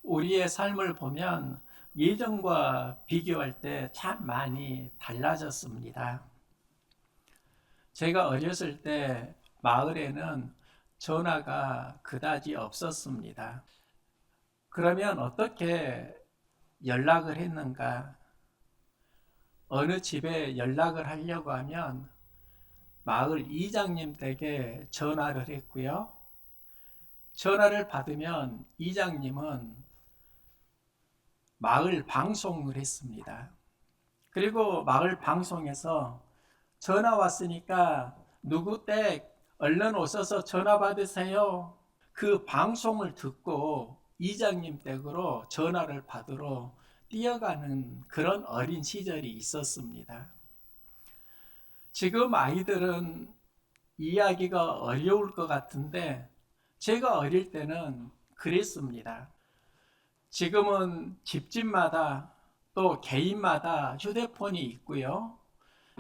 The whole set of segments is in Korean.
우리의 삶을 보면 예전과 비교할 때 참 많이 달라졌습니다. 제가 어렸을 때 마을에는 전화가 그다지 없었습니다. 그러면 어떻게 연락을 했는가? 어느 집에 연락을 하려고 하면 마을 이장님 댁에 전화를 했고요. 전화를 받으면 이장님은 마을 방송을 했습니다. 그리고 마을 방송에서 전화 왔으니까 누구 댁 얼른 오셔서 전화 받으세요. 그 방송을 듣고 이장님 댁으로 전화를 받으러 뛰어가는 그런 어린 시절이 있었습니다. 지금 아이들은 이야기가 어려울 것 같은데 제가 어릴 때는 그랬습니다. 지금은 집집마다 또 개인마다 휴대폰이 있고요.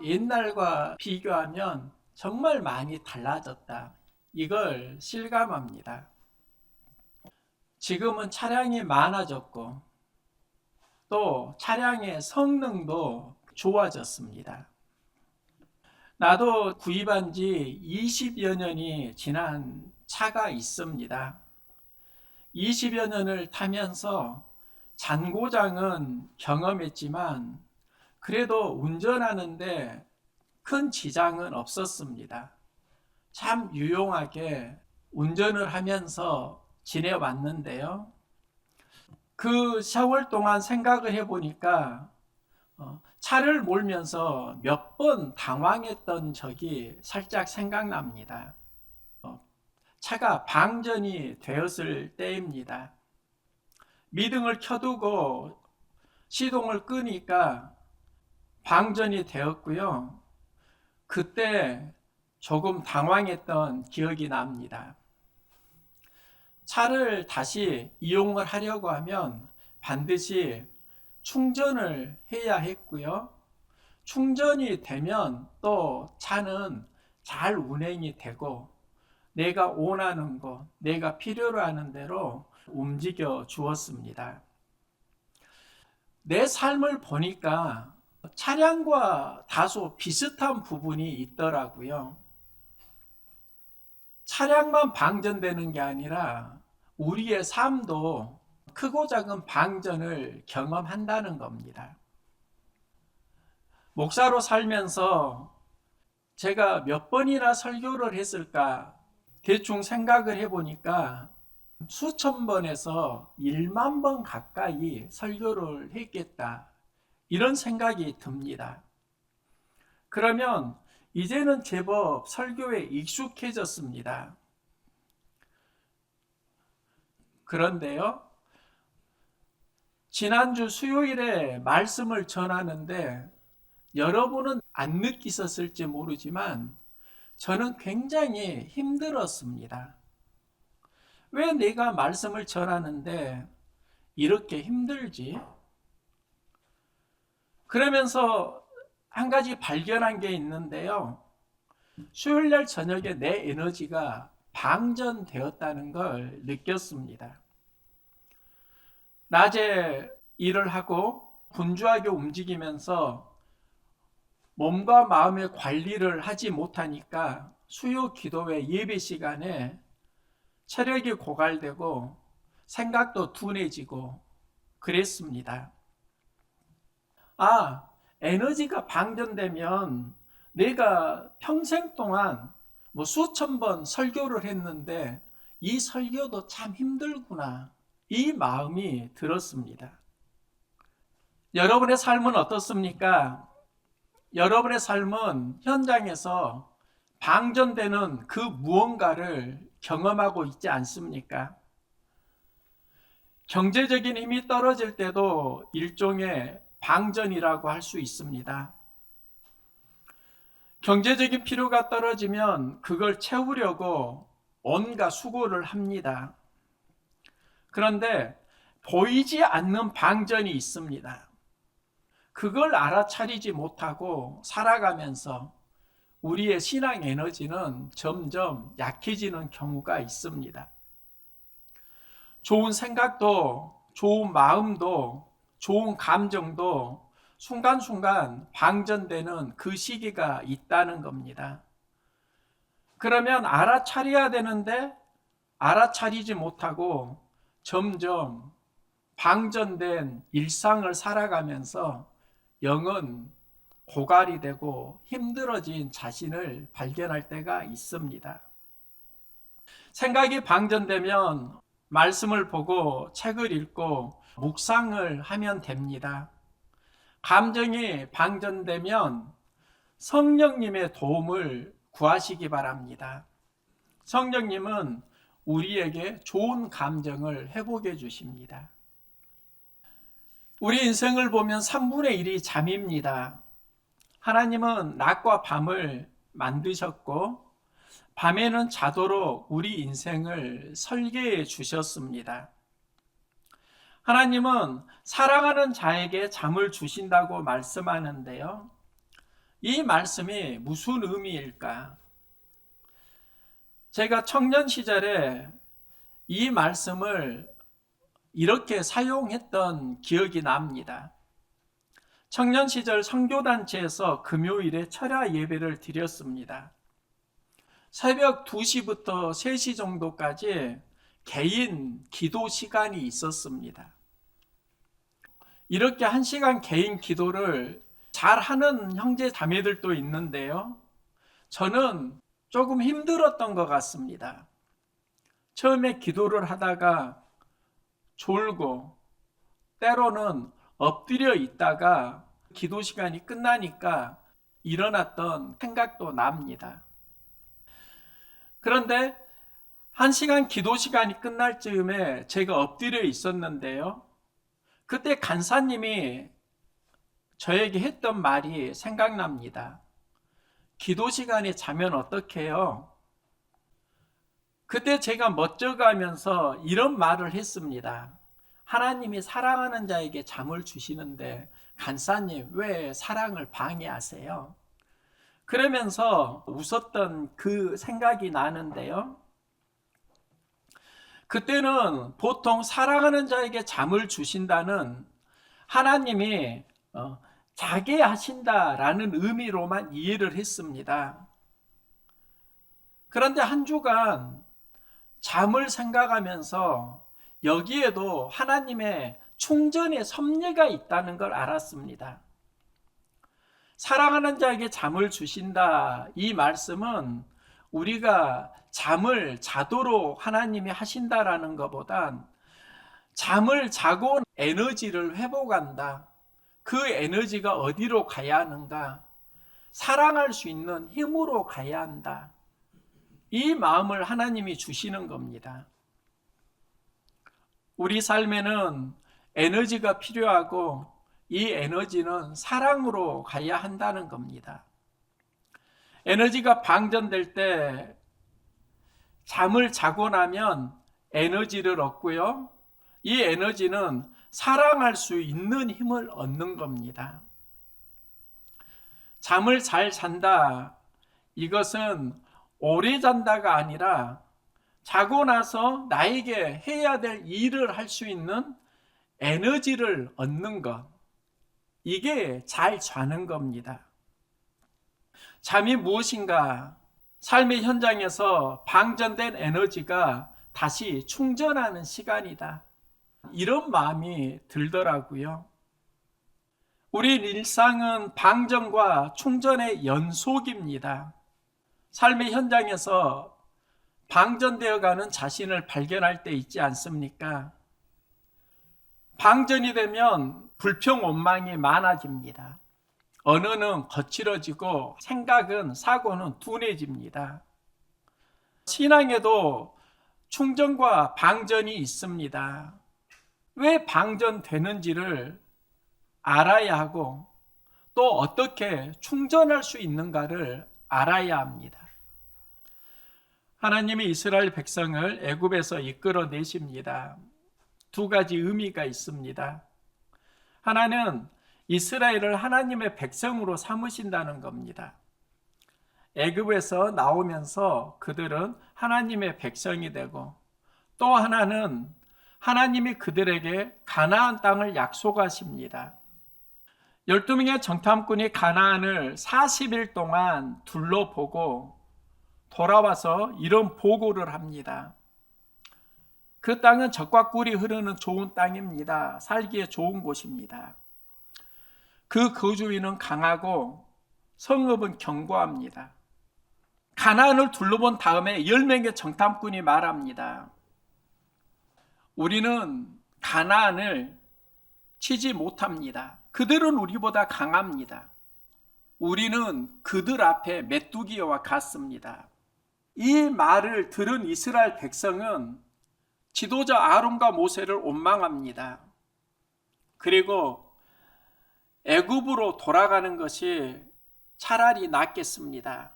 옛날과 비교하면 정말 많이 달라졌다. 이걸 실감합니다. 지금은 차량이 많아졌고 또 차량의 성능도 좋아졌습니다. 나도 구입한 지 20여 년이 지난 차가 있습니다. 20여 년을 타면서 잔고장은 경험했지만 그래도 운전하는데 큰 지장은 없었습니다. 참 유용하게 운전을 하면서 지내왔는데요. 그 세월 동안 생각을 해보니까 차를 몰면서 몇 번 당황했던 적이 살짝 생각납니다. 차가 방전이 되었을 때입니다. 미등을 켜두고 시동을 끄니까 방전이 되었고요. 그때 조금 당황했던 기억이 납니다. 차를 다시 이용을 하려고 하면 반드시 충전을 해야 했고요. 충전이 되면 또 차는 잘 운행이 되고 내가 원하는 곳, 내가 필요로 하는 대로 움직여 주었습니다. 내 삶을 보니까 차량과 다소 비슷한 부분이 있더라고요. 차량만 방전되는 게 아니라 우리의 삶도 크고 작은 방전을 경험한다는 겁니다. 목사로 살면서 제가 몇 번이나 설교를 했을까 대충 생각을 해보니까 수천 번에서 1만 번 가까이 설교를 했겠다. 이런 생각이 듭니다. 그러면 이제는 제법 설교에 익숙해졌습니다. 그런데요, 지난주 수요일에 말씀을 전하는데 여러분은 안 느끼셨을지 모르지만 저는 굉장히 힘들었습니다. 왜 내가 말씀을 전하는데 이렇게 힘들지? 그러면서 한 가지 발견한 게 있는데요. 수요일 날 저녁에 내 에너지가 방전되었다는 걸 느꼈습니다. 낮에 일을 하고 분주하게 움직이면서 몸과 마음의 관리를 하지 못하니까 수요 기도회 예배 시간에 체력이 고갈되고 생각도 둔해지고 그랬습니다. 에너지가 방전되면 내가 평생 동안 수천 번 설교를 했는데 이 설교도 참 힘들구나. 이 마음이 들었습니다. 여러분의 삶은 어떻습니까? 여러분의 삶은 현장에서 방전되는 그 무언가를 경험하고 있지 않습니까? 경제적인 힘이 떨어질 때도 일종의 방전이라고 할 수 있습니다. 경제적인 필요가 떨어지면 그걸 채우려고 온갖 수고를 합니다. 그런데 보이지 않는 방전이 있습니다. 그걸 알아차리지 못하고 살아가면서 우리의 신앙 에너지는 점점 약해지는 경우가 있습니다. 좋은 생각도 좋은 마음도 좋은 감정도 순간순간 방전되는 그 시기가 있다는 겁니다. 그러면 알아차려야 되는데 알아차리지 못하고 점점 방전된 일상을 살아가면서 영은 고갈이 되고 힘들어진 자신을 발견할 때가 있습니다. 생각이 방전되면 말씀을 보고 책을 읽고 묵상을 하면 됩니다. 감정이 방전되면 성령님의 도움을 구하시기 바랍니다. 성령님은 우리에게 좋은 감정을 회복해 주십니다. 우리 인생을 보면 3분의 1이 잠입니다. 하나님은 낮과 밤을 만드셨고 밤에는 자도록 우리 인생을 설계해 주셨습니다. 하나님은 사랑하는 자에게 잠을 주신다고 말씀하는데요. 이 말씀이 무슨 의미일까? 제가 청년 시절에 이 말씀을 이렇게 사용했던 기억이 납니다. 청년 시절 선교단체에서 금요일에 철야 예배를 드렸습니다. 새벽 2시부터 3시 정도까지 개인 기도 시간이 있었습니다. 이렇게 1시간 개인 기도를 잘하는 형제 자매들도 있는데요. 저는 조금 힘들었던 것 같습니다. 처음에 기도를 하다가 졸고 때로는 엎드려 있다가 기도 시간이 끝나니까 일어났던 생각도 납니다. 그런데 1시간 기도 시간이 끝날 즈음에 제가 엎드려 있었는데요. 그때 간사님이 저에게 했던 말이 생각납니다. 기도 시간에 자면 어떡해요? 그때 제가 멋져가면서 이런 말을 했습니다. 하나님이 사랑하는 자에게 잠을 주시는데 간사님 왜 사랑을 방해하세요? 그러면서 웃었던 그 생각이 나는데요. 그때는 보통 사랑하는 자에게 잠을 주신다는 하나님이 자게 하신다라는 의미로만 이해를 했습니다. 그런데 한 주간 잠을 생각하면서 여기에도 하나님의 충전의 섭리가 있다는 걸 알았습니다. 사랑하는 자에게 잠을 주신다. 이 말씀은 우리가 잠을 자도록 하나님이 하신다라는 것보단 잠을 자고 에너지를 회복한다. 그 에너지가 어디로 가야 하는가? 사랑할 수 있는 힘으로 가야 한다. 이 마음을 하나님이 주시는 겁니다. 우리 삶에는 에너지가 필요하고 이 에너지는 사랑으로 가야 한다는 겁니다. 에너지가 방전될 때 잠을 자고 나면 에너지를 얻고요. 이 에너지는 사랑할 수 있는 힘을 얻는 겁니다. 잠을 잘 잔다. 이것은 오래 잔다가 아니라 자고 나서 나에게 해야 될 일을 할 수 있는 에너지를 얻는 것. 이게 잘 자는 겁니다. 잠이 무엇인가? 삶의 현장에서 방전된 에너지가 다시 충전하는 시간이다. 이런 마음이 들더라고요. 우리 일상은 방전과 충전의 연속입니다. 삶의 현장에서 방전되어가는 자신을 발견할 때 있지 않습니까? 방전이 되면 불평 원망이 많아집니다. 언어는 거칠어지고 생각은 사고는 둔해집니다. 신앙에도 충전과 방전이 있습니다. 왜 방전되는지를 알아야 하고 또 어떻게 충전할 수 있는가를 알아야 합니다. 하나님이 이스라엘 백성을 애굽에서 이끌어내십니다. 두 가지 의미가 있습니다. 하나는 이스라엘을 하나님의 백성으로 삼으신다는 겁니다. 애굽에서 나오면서 그들은 하나님의 백성이 되고 또 하나는 하나님이 그들에게 가나안 땅을 약속하십니다. 12명의 정탐꾼이 가나안을 40일 동안 둘러보고 돌아와서 이런 보고를 합니다. 그 땅은 젖과 꿀이 흐르는 좋은 땅입니다. 살기에 좋은 곳입니다. 그 거주인은 강하고 성읍은 견고합니다. 가나안을 둘러본 다음에 10명의 정탐꾼이 말합니다. 우리는 가나안을 치지 못합니다. 그들은 우리보다 강합니다. 우리는 그들 앞에 메뚜기와 같습니다. 이 말을 들은 이스라엘 백성은 지도자 아론과 모세를 원망합니다. 그리고 애굽으로 돌아가는 것이 차라리 낫겠습니다.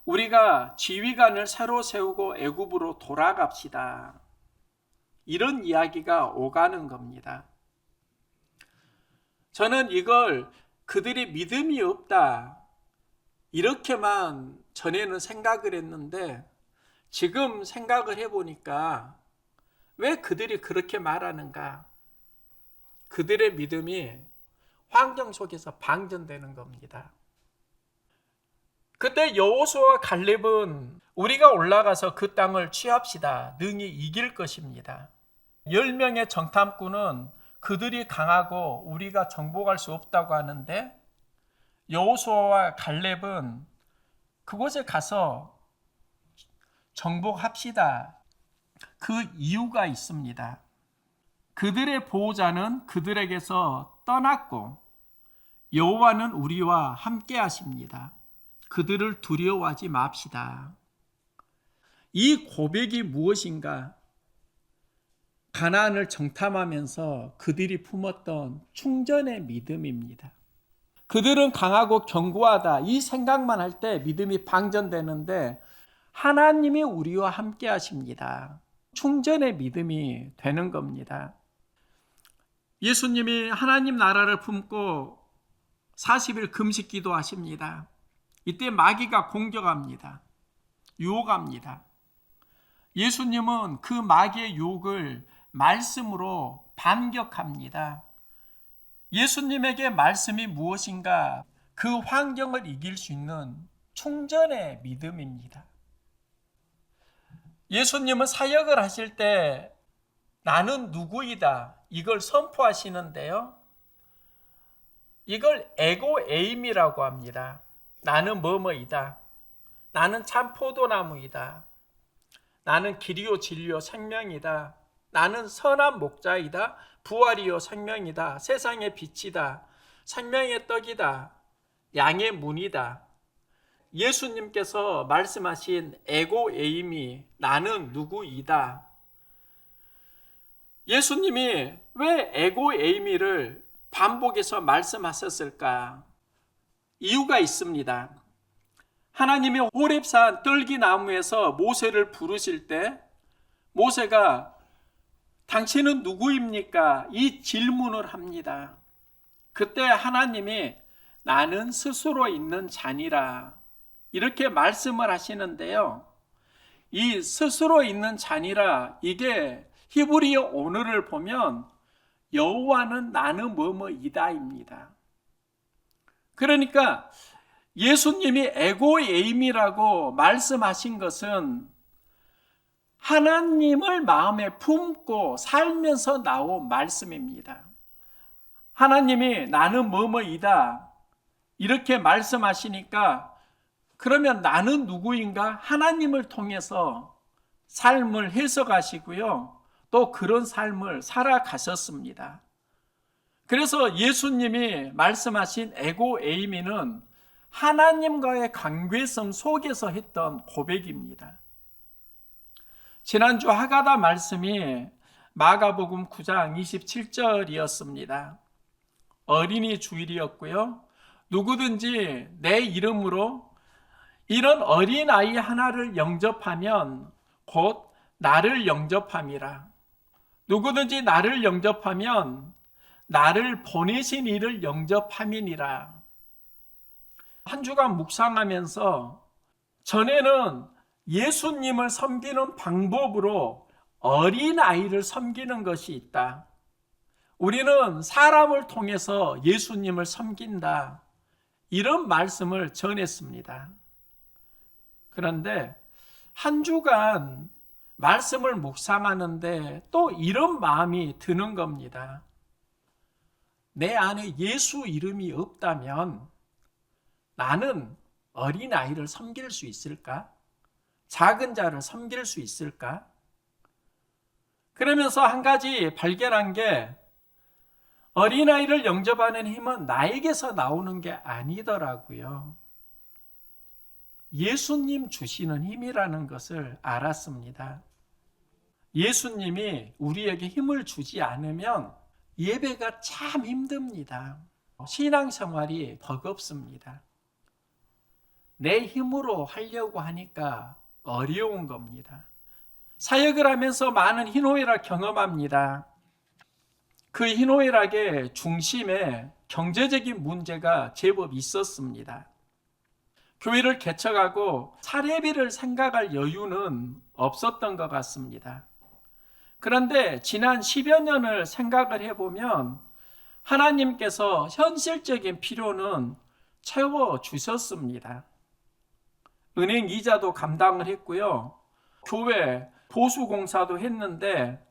우리가 지휘관을 새로 세우고 애굽으로 돌아갑시다. 이런 이야기가 오가는 겁니다. 저는 이걸 그들이 믿음이 없다 이렇게만 전에는 생각을 했는데 지금 생각을 해보니까 왜 그들이 그렇게 말하는가? 그들의 믿음이 환경 속에서 방전되는 겁니다. 그때 여호수아와 갈렙은 우리가 올라가서 그 땅을 취합시다. 능히 이길 것입니다. 10명의 정탐꾼은 그들이 강하고 우리가 정복할 수 없다고 하는데 여호수아와 갈렙은 그곳에 가서 정복합시다. 그 이유가 있습니다. 그들의 보호자는 그들에게서 떠났고 여호와는 우리와 함께 하십니다. 그들을 두려워하지 맙시다. 이 고백이 무엇인가? 가나안을 정탐하면서 그들이 품었던 충전의 믿음입니다. 그들은 강하고 견고하다 이 생각만 할 때 믿음이 방전되는데 하나님이 우리와 함께 하십니다. 충전의 믿음이 되는 겁니다. 예수님이 하나님 나라를 품고 40일 금식 기도하십니다. 이때 마귀가 공격합니다. 유혹합니다. 예수님은 그 마귀의 유혹을 말씀으로 반격합니다. 예수님에게 말씀이 무엇인가? 그 환경을 이길 수 있는 충전의 믿음입니다. 예수님은 사역을 하실 때 나는 누구이다 이걸 선포하시는데요. 이걸 에고에임이라고 합니다. 나는 뭐뭐이다. 나는 참 포도나무이다. 나는 길이요 진리요 생명이다. 나는 선한 목자이다. 부활이요 생명이다. 세상의 빛이다. 생명의 떡이다. 양의 문이다. 예수님께서 말씀하신 에고에임이 나는 누구이다. 예수님이 왜 에고에이미를 반복해서 말씀하셨을까? 이유가 있습니다. 하나님이 호렙산 떨기나무에서 모세를 부르실 때 모세가 당신은 누구입니까? 이 질문을 합니다. 그때 하나님이 나는 스스로 있는 자니라 이렇게 말씀을 하시는데요. 이 스스로 있는 자니라 이게 히브리어 언어를 보면 여호와는 나는 뭐뭐이다입니다. 그러니까 예수님이 에고에임이라고 말씀하신 것은 하나님을 마음에 품고 살면서 나온 말씀입니다. 하나님이 나는 뭐뭐이다 이렇게 말씀하시니까 그러면 나는 누구인가? 하나님을 통해서 삶을 해석하시고요. 또 그런 삶을 살아가셨습니다. 그래서 예수님이 말씀하신 에고에이미는 하나님과의 관계성 속에서 했던 고백입니다. 지난주 하가다 말씀이 마가복음 9장 27절이었습니다. 어린이 주일이었고요. 누구든지 내 이름으로 이런 어린아이 하나를 영접하면 곧 나를 영접함이라. 누구든지 나를 영접하면 나를 보내신 이를 영접함이니라. 한 주간 묵상하면서 전에는 예수님을 섬기는 방법으로 어린아이를 섬기는 것이 있다. 우리는 사람을 통해서 예수님을 섬긴다. 이런 말씀을 전했습니다. 그런데 한 주간 말씀을 묵상하는데 또 이런 마음이 드는 겁니다. 내 안에 예수 이름이 없다면 나는 어린아이를 섬길 수 있을까? 작은 자를 섬길 수 있을까? 그러면서 한 가지 발견한 게 어린아이를 영접하는 힘은 나에게서 나오는 게 아니더라고요. 예수님 주시는 힘이라는 것을 알았습니다. 예수님이 우리에게 힘을 주지 않으면 예배가 참 힘듭니다. 신앙생활이 버겁습니다. 내 힘으로 하려고 하니까 어려운 겁니다. 사역을 하면서 많은 희노애락 경험합니다. 그 희노애락의 중심에 경제적인 문제가 제법 있었습니다. 교회를 개척하고 사례비를 생각할 여유는 없었던 것 같습니다. 그런데 지난 10여 년을 생각을 해보면 하나님께서 현실적인 필요는 채워주셨습니다. 은행 이자도 감당을 했고요. 교회 보수공사도 했는데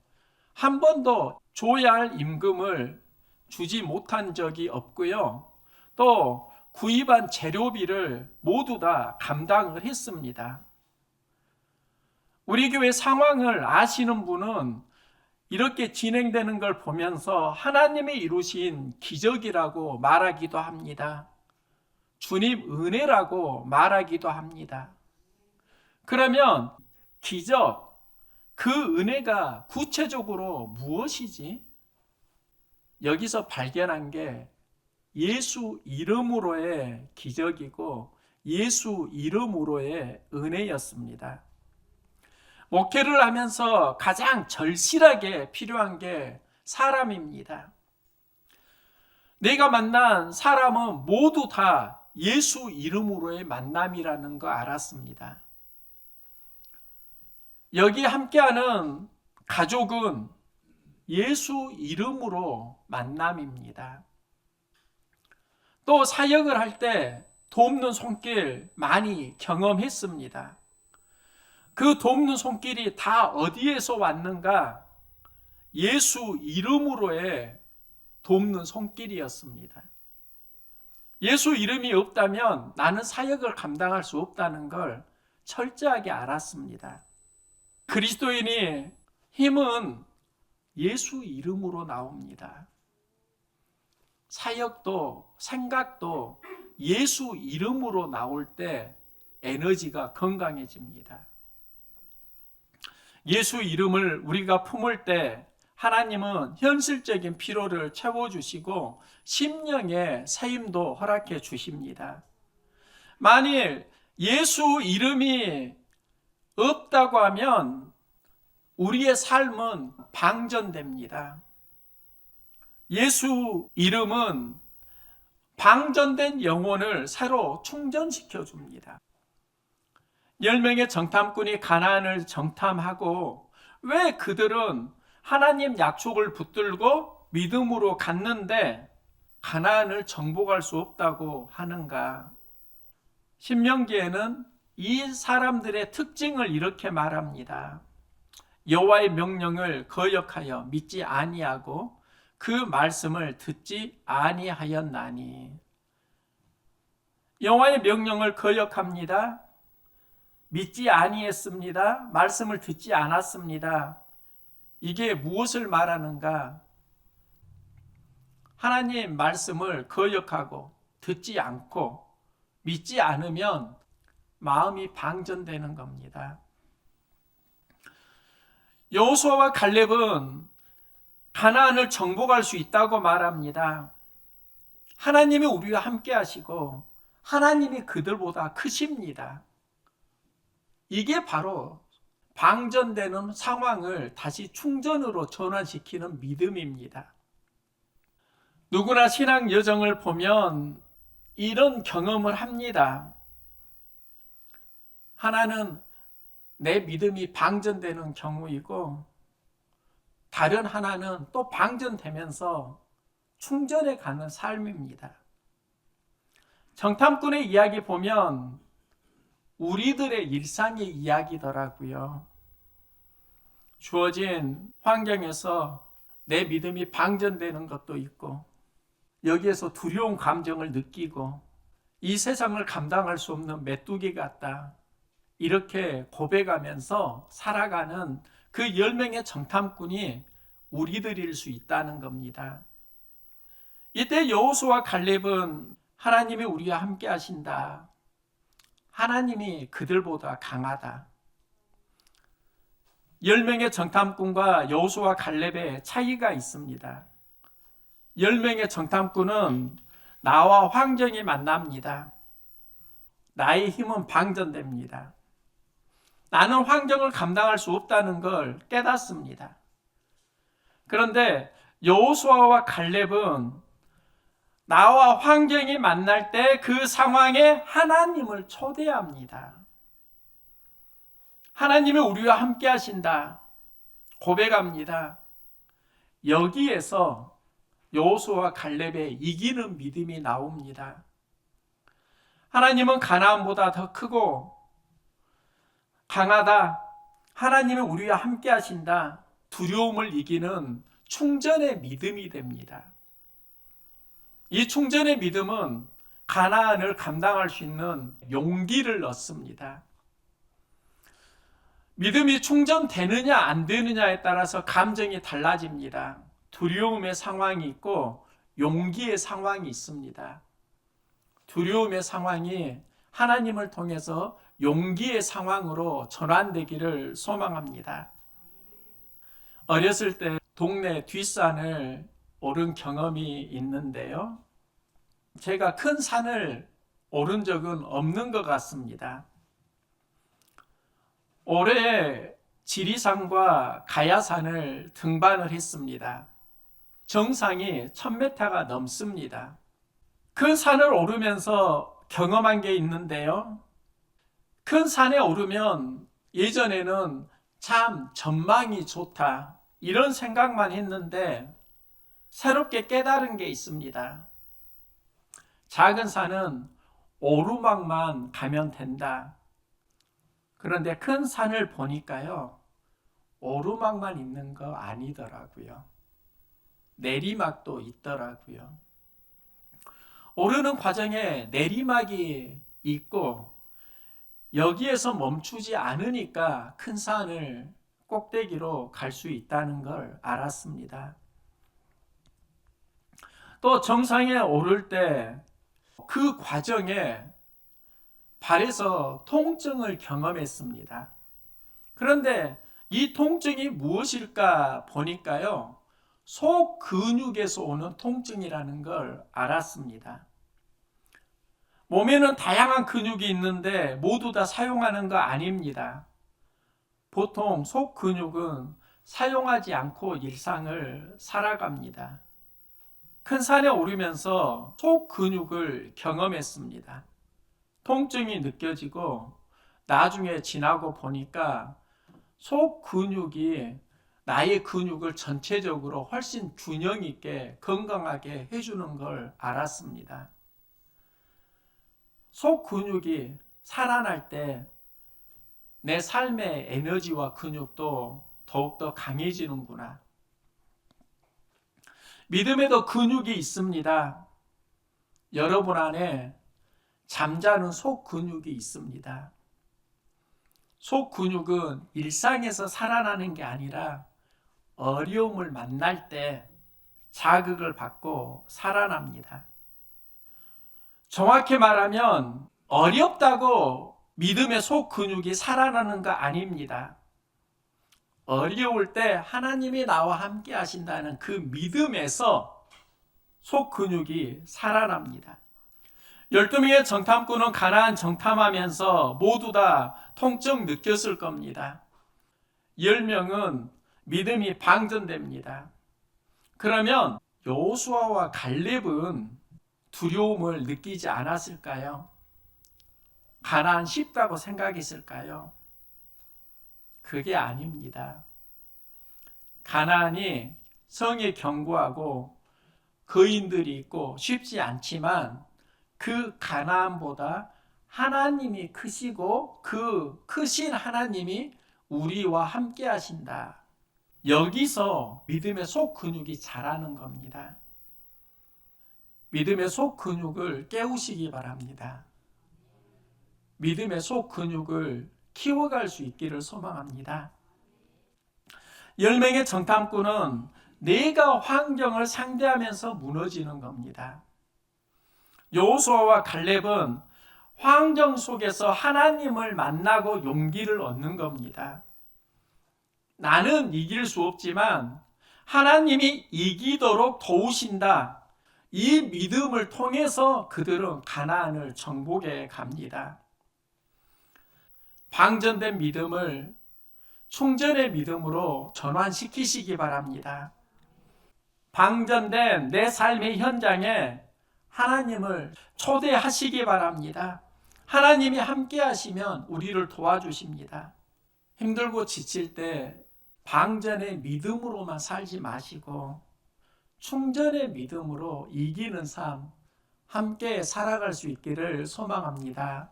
한 번도 줘야 할 임금을 주지 못한 적이 없고요. 또 구입한 재료비를 모두 다 감당을 했습니다. 우리 교회 상황을 아시는 분은 이렇게 진행되는 걸 보면서 하나님이 이루신 기적이라고 말하기도 합니다. 주님 은혜라고 말하기도 합니다. 그러면 기적, 그 은혜가 구체적으로 무엇이지? 여기서 발견한 게 예수 이름으로의 기적이고 예수 이름으로의 은혜였습니다. 목회를 하면서 가장 절실하게 필요한 게 사람입니다. 내가 만난 사람은 모두 다 예수 이름으로의 만남이라는 거 알았습니다. 여기 함께하는 가족은 예수 이름으로 만남입니다. 또 사역을 할 때 돕는 손길 많이 경험했습니다. 그 돕는 손길이 다 어디에서 왔는가? 예수 이름으로의 돕는 손길이었습니다. 예수 이름이 없다면 나는 사역을 감당할 수 없다는 걸 철저하게 알았습니다. 그리스도인의 힘은 예수 이름으로 나옵니다. 사역도 생각도 예수 이름으로 나올 때 에너지가 건강해집니다. 예수 이름을 우리가 품을 때 하나님은 현실적인 필요를 채워주시고 심령의 새임도 허락해 주십니다. 만일 예수 이름이 없다고 하면 우리의 삶은 방전됩니다. 예수 이름은 방전된 영혼을 새로 충전시켜 줍니다. 10명의 정탐꾼이 가나안을 정탐하고 왜 그들은 하나님 약속을 붙들고 믿음으로 갔는데 가나안을 정복할 수 없다고 하는가? 신명기에는 이 사람들의 특징을 이렇게 말합니다. 여호와의 명령을 거역하여 믿지 아니하고 그 말씀을 듣지 아니하였나니. 여호와의 명령을 거역합니다. 믿지 아니했습니다. 말씀을 듣지 않았습니다. 이게 무엇을 말하는가? 하나님 말씀을 거역하고 듣지 않고 믿지 않으면 마음이 방전되는 겁니다. 여호수아와 갈렙은 가나안을 정복할 수 있다고 말합니다. 하나님이 우리와 함께 하시고 하나님이 그들보다 크십니다. 이게 바로 방전되는 상황을 다시 충전으로 전환시키는 믿음입니다. 누구나 신앙 여정을 보면 이런 경험을 합니다. 하나는 내 믿음이 방전되는 경우이고 다른 하나는 또 방전되면서 충전해 가는 삶입니다. 정탐꾼의 이야기 보면 우리들의 일상의 이야기더라고요. 주어진 환경에서 내 믿음이 방전되는 것도 있고, 여기에서 두려운 감정을 느끼고, 이 세상을 감당할 수 없는 메뚜기 같다, 이렇게 고백하면서 살아가는 그 10명의 정탐꾼이 우리들일 수 있다는 겁니다. 이때 여호수아와 갈렙은 하나님이 우리와 함께 하신다, 하나님이 그들보다 강하다. 10명의 정탐꾼과 여호수아와 갈렙의 차이가 있습니다. 10명의 정탐꾼은 나와 환경이 만납니다. 나의 힘은 방전됩니다. 나는 환경을 감당할 수 없다는 걸 깨닫습니다. 그런데 여호수아와 갈렙은 나와 환경이 만날 때 그 상황에 하나님을 초대합니다. 하나님이 우리와 함께 하신다 고백합니다. 여기에서 여호수아와 갈렙의 이기는 믿음이 나옵니다. 하나님은 가나안보다 더 크고 강하다, 하나님이 우리와 함께 하신다, 두려움을 이기는 충전의 믿음이 됩니다. 이 충전의 믿음은 가나안을 감당할 수 있는 용기를 얻습니다. 믿음이 충전되느냐 안 되느냐에 따라서 감정이 달라집니다. 두려움의 상황이 있고 용기의 상황이 있습니다. 두려움의 상황이 하나님을 통해서 용기의 상황으로 전환되기를 소망합니다. 어렸을 때 동네 뒷산을 오른 경험이 있는데요. 제가 큰 산을 오른 적은 없는 것 같습니다. 올해 지리산과 가야산을 등반을 했습니다. 정상이 1000m가 넘습니다. 큰 산을 오르면서 경험한 게 있는데요. 큰 산에 오르면 예전에는 참 전망이 좋다, 이런 생각만 했는데 새롭게 깨달은 게 있습니다. 작은 산은 오르막만 가면 된다. 그런데 큰 산을 보니까요, 오르막만 있는 거 아니더라고요. 내리막도 있더라고요. 오르는 과정에 내리막이 있고 여기에서 멈추지 않으니까 큰 산을 꼭대기로 갈 수 있다는 걸 알았습니다. 또 정상에 오를 때 그 과정에 발에서 통증을 경험했습니다. 그런데 이 통증이 무엇일까 보니까요, 속 근육에서 오는 통증이라는 걸 알았습니다. 몸에는 다양한 근육이 있는데 모두 다 사용하는 거 아닙니다. 보통 속 근육은 사용하지 않고 일상을 살아갑니다. 큰 산에 오르면서 속 근육을 경험했습니다. 통증이 느껴지고 나중에 지나고 보니까 속 근육이 나의 근육을 전체적으로 훨씬 균형 있게 건강하게 해주는 걸 알았습니다. 속 근육이 살아날 때 내 삶의 에너지와 근육도 더욱더 강해지는구나. 믿음에도 근육이 있습니다. 여러분 안에 잠자는 속 근육이 있습니다. 속 근육은 일상에서 살아나는 게 아니라 어려움을 만날 때 자극을 받고 살아납니다. 정확히 말하면 어렵다고 믿음의 속 근육이 살아나는 거 아닙니다. 어려울 때 하나님이 나와 함께 하신다는 그 믿음에서 속 근육이 살아납니다. 12명의 정탐꾼은 가나안 정탐하면서 모두 다 통증 느꼈을 겁니다. 10명은 믿음이 방전됩니다. 그러면 여호수아와 갈렙은 두려움을 느끼지 않았을까요? 가나안 쉽다고 생각했을까요? 그게 아닙니다. 가나안이 성이 견고하고 거인들이 있고 쉽지 않지만 그 가나안보다 하나님이 크시고 그 크신 하나님이 우리와 함께 하신다. 여기서 믿음의 속 근육이 자라는 겁니다. 믿음의 속 근육을 깨우시기 바랍니다. 믿음의 속 근육을 키워갈 수 있기를 소망합니다. 10명의 정탐꾼은 내가 환경을 상대하면서 무너지는 겁니다. 여호수아와 갈렙은 환경 속에서 하나님을 만나고 용기를 얻는 겁니다. 나는 이길 수 없지만 하나님이 이기도록 도우신다. 이 믿음을 통해서 그들은 가나안을 정복해 갑니다. 방전된 믿음을 충전의 믿음으로 전환시키시기 바랍니다. 방전된 내 삶의 현장에 하나님을 초대하시기 바랍니다. 하나님이 함께 하시면 우리를 도와주십니다. 힘들고 지칠 때 방전의 믿음으로만 살지 마시고 충전의 믿음으로 이기는 삶 함께 살아갈 수 있기를 소망합니다.